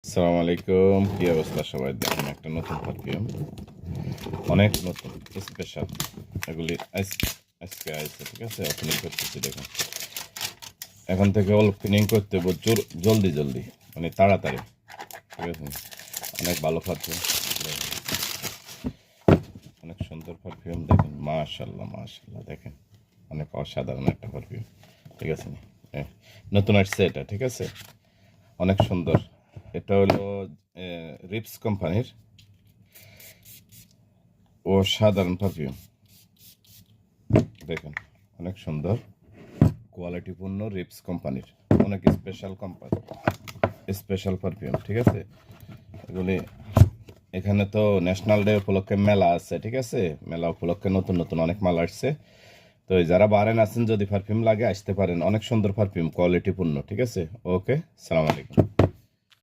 আসসালামু আলাইকুম, কি অবস্থা সবাই? দেখেন একটা নতুন পারফিউম, অনেক নতুন স্পেশাল। এগুলি আজকে আইছে, ঠিক আছে? ওপেনিং করতেছি। দেখেন এখন থেকে ওপেনিং করতে হবে জলদি জলদি, মানে তাড়াতাড়ি, ঠিক আছে? অনেক ভালো পারফিউম, অনেক সুন্দর পারফিউম। দেখেন মাশাল্লাহ মাশাল্লাহ, দেখেন অনেক অসাধারণ একটা পারফিউম, ঠিক আছে? নতুন আসছে এটা, ঠিক আছে? অনেক সুন্দর। এটা হলো রিপস কোম্পানির অসাধারণ পারফিউম। দেখেন অনেক সুন্দর কোয়ালিটিপূর্ণ রিপস কোম্পানির, অনেক স্পেশাল পারফিউম, ঠিক আছে? এগুলি এখানে তো ন্যাশনাল ডে উপলক্ষে মেলা আছে, ঠিক আছে? মেলা উপলক্ষে নতুন নতুন অনেক মাল আসছে। তো যারা বারেন আছেন, যদি পারফিউম লাগে আসতে পারেন। অনেক সুন্দর পারফিউম, কোয়ালিটিপূর্ণ, ঠিক আছে? ওকে, সালাম আলাইকুম।